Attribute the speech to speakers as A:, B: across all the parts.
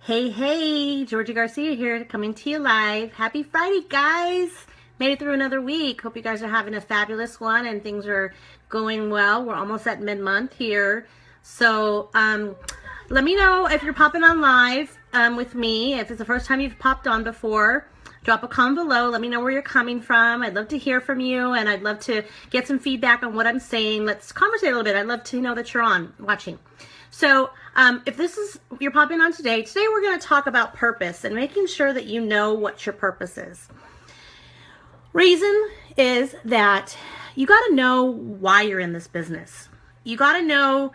A: Hey, hey, Georgie Garcia here, coming to you live. Happy Friday, guys. Made it through another week. Hope you guys are having a fabulous one and things are going well. We're almost at mid-month here. So, let me know if you're popping on live with me. If it's the first time you've popped on before, drop a comment below. Let me know where you're coming from. I'd love to hear from you, and I'd love to get some feedback on what I'm saying. Let's conversate a little bit. I'd love to know that you're on watching. So if you're popping on today we're going to talk about purpose and making sure that you know what your purpose is. Reason is that you got to know why you're in this business. You got to know,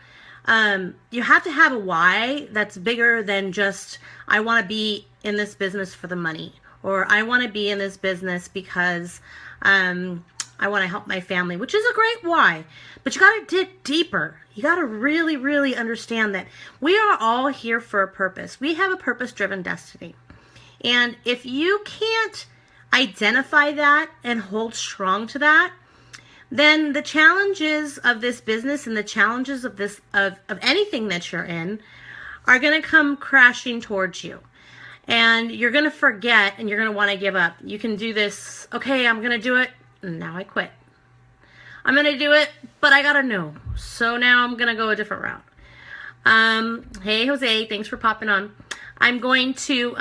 A: you have to have a why that's bigger than just, I want to be in this business for the money, or I want to be in this business because I want to help my family, which is a great why. But you got to dig deeper. You got to really, really understand that we are all here for a purpose. We have a purpose-driven destiny. And if you can't identify that and hold strong to that, then the challenges of this business and the challenges of this of anything that you're in are going to come crashing towards you. And you're going to forget and you're going to want to give up. You can do this, okay, I'm going to do it, and now I quit. I'm going to do it, but I got to know. So now I'm going to go a different route. Hey, Jose, thanks for popping on. I'm going to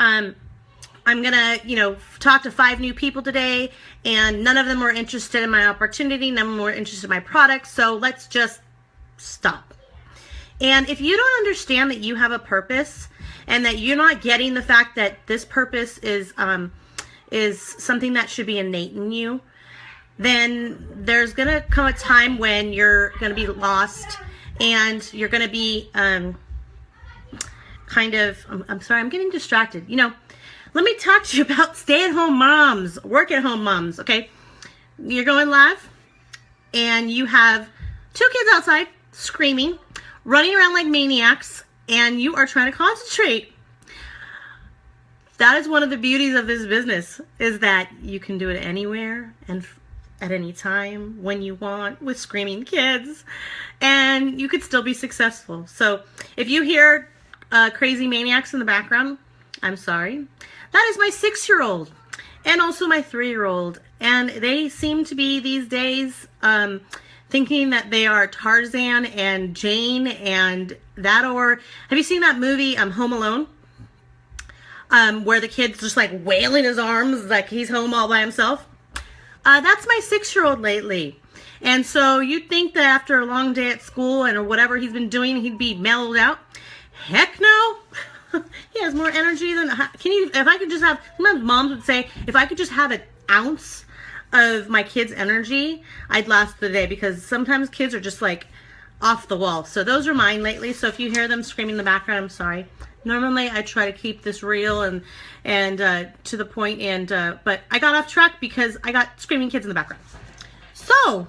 A: talk to 5 new people today, and none of them were interested in my opportunity. None of them were interested in my product. So let's just stop. And if you don't understand that you have a purpose and that you're not getting the fact that this purpose is something that should be innate in you, then there's going to come a time when you're going to be lost and you're going to be I'm sorry, I'm getting distracted. Let me talk to you about stay-at-home moms, work-at-home moms, okay? You're going live and you have 2 kids outside screaming, running around like maniacs, and you are trying to concentrate. That is one of the beauties of this business, is that you can do it anywhere and at any time, when you want, with screaming kids, and you could still be successful. So if you hear crazy maniacs in the background, I'm sorry. That is my 6-year-old and also my 3-year-old. And they seem to be these days thinking that they are Tarzan and Jane and that, or have you seen that movie Home Alone? Where the kid's just like wailing his arms like he's home all by himself. That's my 6-year-old lately. And so you'd think that after a long day at school and or whatever he's been doing, he'd be mellowed out. Heck no. He has more energy than, if I could just have, sometimes moms would say, if I could just have an ounce of my kid's energy, I'd last the day, because sometimes kids are just like off the wall. So those are mine lately. So if you hear them screaming in the background, I'm sorry. Normally I try to keep this real and to the point, but I got off track because I got screaming kids in the background. So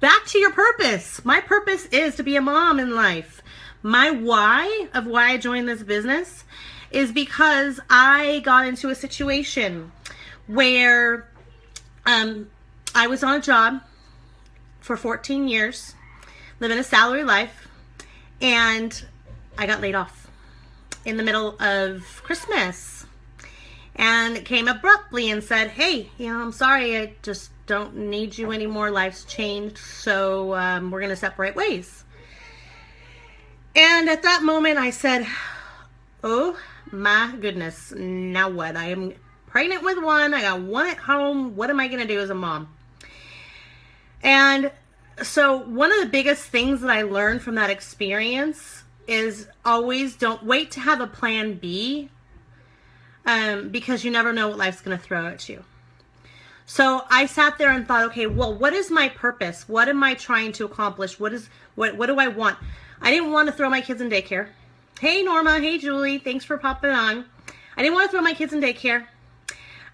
A: back to your purpose. My purpose is to be a mom in life. My why of why I joined this business is because I got into a situation where I was on a job for 14 years, living a salary life, and I got laid off in the middle of Christmas. And it came abruptly and said, hey, I'm sorry, I just don't need you anymore. Life's changed, so we're going to separate ways. And at that moment, I said, oh my goodness, now what? I am pregnant with 1. I got 1 at home. What am I going to do as a mom? And so one of the biggest things that I learned from that experience is always don't wait to have a plan B, because you never know what life's going to throw at you. So I sat there and thought, okay, well, what is my purpose? What am I trying to accomplish? What do I want? I didn't want to throw my kids in daycare. Hey, Norma. Hey, Julie. Thanks for popping on. I didn't want to throw my kids in daycare.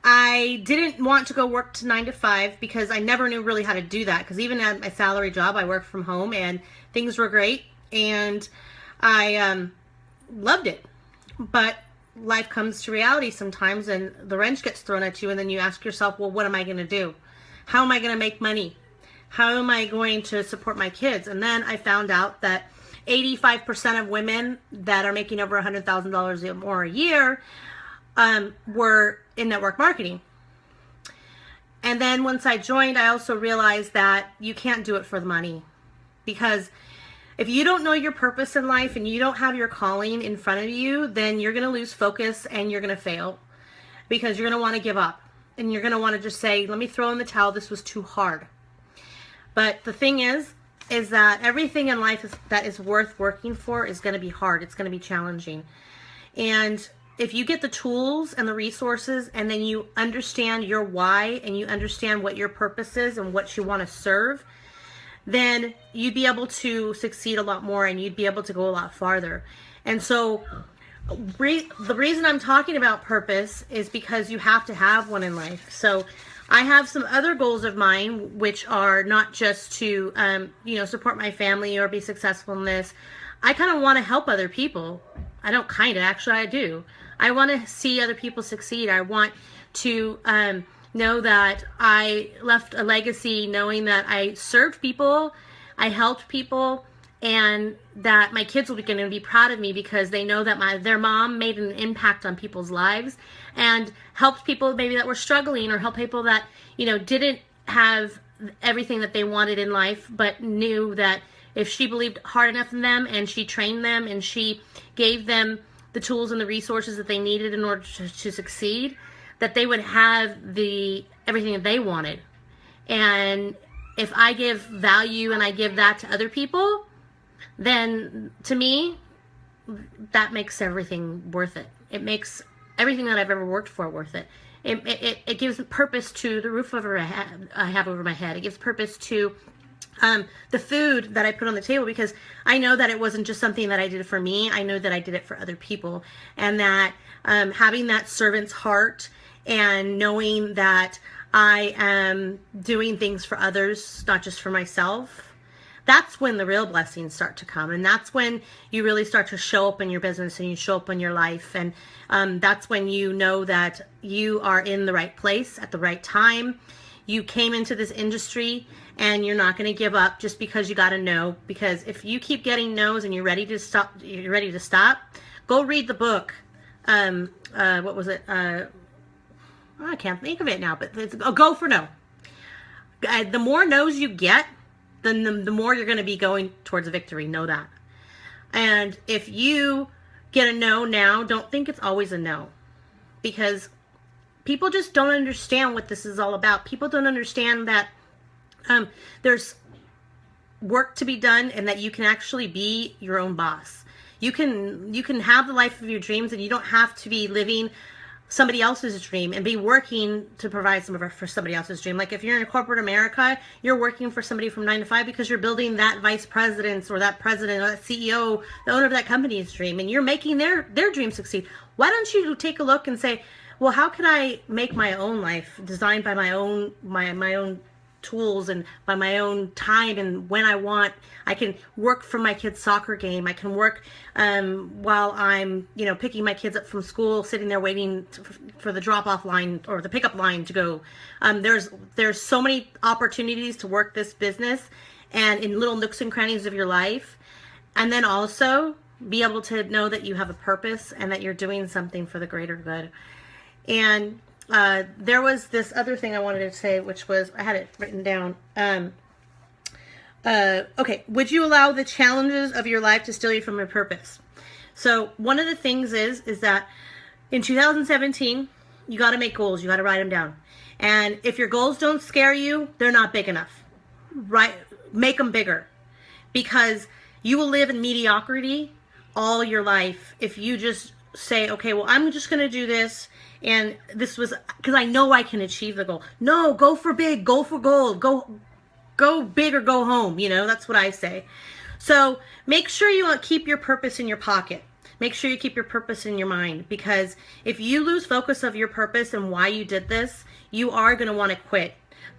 A: I didn't want to go work to 9 to 5 because I never knew really how to do that. Because even at my salary job, I worked from home and things were great. And I loved it. But life comes to reality sometimes and the wrench gets thrown at you, and then you ask yourself, well, what am I going to do? How am I going to make money? How am I going to support my kids? And then I found out that 85% of women that are making over $100,000 or more a year were in network marketing. And then once I joined, I also realized that you can't do it for the money, because if you don't know your purpose in life and you don't have your calling in front of you, then you're going to lose focus and you're going to fail, because you're going to want to give up and you're going to want to just say, let me throw in the towel. This was too hard. But the thing is that everything in life that is worth working for is going to be hard. It's going to be challenging. And if you get the tools and the resources, and then you understand your why and you understand what your purpose is and what you want to serve, then you'd be able to succeed a lot more and you'd be able to go a lot farther. And so the reason I'm talking about purpose is because you have to have one in life. So I have some other goals of mine, which are not just to, support my family or be successful in this. I kind of want to help other people. Actually I do. I want to see other people succeed. I want to know that I left a legacy knowing that I served people, I helped people, and that my kids will be going to be proud of me because they know that their mom made an impact on people's lives and helped people maybe that were struggling, or helped people that, didn't have everything that they wanted in life, but knew that if she believed hard enough in them and she trained them and she gave them the tools and the resources that they needed in order to succeed, that they would have everything that they wanted. And if I give value and I give that to other people, then to me, that makes everything worth it. It makes everything that I've ever worked for worth it. It gives purpose to the roof I have over my head. It gives purpose to the food that I put on the table, because I know that it wasn't just something that I did for me. I know that I did it for other people, and that having that servant's heart and knowing that I am doing things for others, not just for myself, that's when the real blessings start to come. And that's when you really start to show up in your business and you show up in your life. And that's when you know that you are in the right place at the right time. You came into this industry and you're not going to give up just because you got a no. Because if you keep getting no's and you're ready to stop, go read the book. What was it? I can't think of it now, but it's Go for No. The more no's you get, then the more you're going to be going towards victory. Know that. And if you get a no now, don't think it's always a no, because people just don't understand what this is all about. People don't understand that there's work to be done, and that you can actually be your own boss. You can have the life of your dreams, and you don't have to be living somebody else's dream and be working to provide for somebody else's dream. Like if you're in corporate America, you're working for somebody from 9 to 5 because you're building that vice president's or that president or that CEO, the owner of that company's dream, and you're making their dream succeed. Why don't you take a look and say, well, how can I make my own life designed by my own tools and by my own time, and when I want? I can work from my kid's soccer game. I can work while I'm picking my kids up from school, sitting there waiting for the drop-off line or the pickup line to go. There's so many opportunities to work this business and in little nooks and crannies of your life, and then also be able to know that you have a purpose and that you're doing something for the greater good. And there was this other thing I wanted to say, which was, I had it written down. Okay, would you allow the challenges of your life to steal you from your purpose? So one of the things is that in 2017, you got to make goals. You got to write them down. And if your goals don't scare you, they're not big enough. Right? Make them bigger, because you will live in mediocrity all your life if you just say, okay, well, I'm just going to do this. And this was because I know I can achieve the goal. No, go for big, go for gold, go big or go home. That's what I say. So make sure you keep your purpose in your pocket. Make sure you keep your purpose in your mind, because if you lose focus of your purpose and why you did this, you are going to want to quit.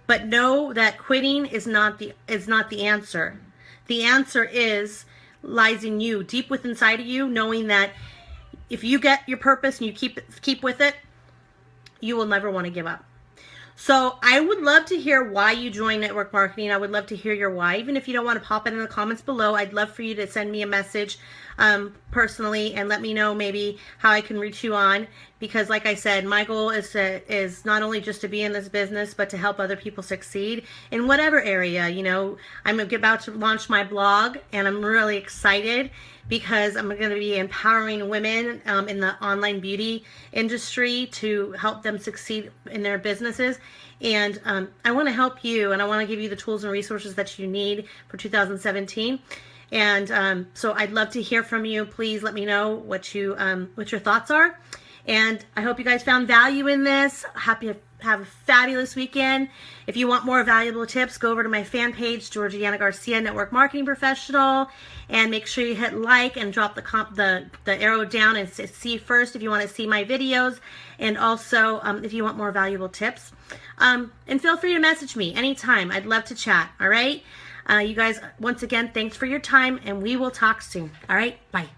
A: But know that quitting is not the answer. The answer lies in you, deep within inside of you, knowing that if you get your purpose and you keep with it, you will never want to give up. So I would love to hear why you joined network marketing. I would love to hear your why. Even if you don't want to pop it in the comments below, I'd love for you to send me a message personally and let me know maybe how I can reach you on. Because like I said, my goal is not only just to be in this business, but to help other people succeed in whatever area. You know, I'm about to launch my blog, and I'm really excited because I'm going to be empowering women in the online beauty industry to help them succeed in their businesses. And I want to help you, and I want to give you the tools and resources that you need for 2017. And so I'd love to hear from you. Please let me know what your thoughts are. And I hope you guys found value in this. Happy to have a fabulous weekend. If you want more valuable tips, go over to my fan page, Georgiana Garcia, Network Marketing Professional, and make sure you hit like and drop the arrow down and see first if you want to see my videos, and also if you want more valuable tips. And feel free to message me anytime. I'd love to chat. All right. You guys, once again, thanks for your time, and we will talk soon. All right. Bye.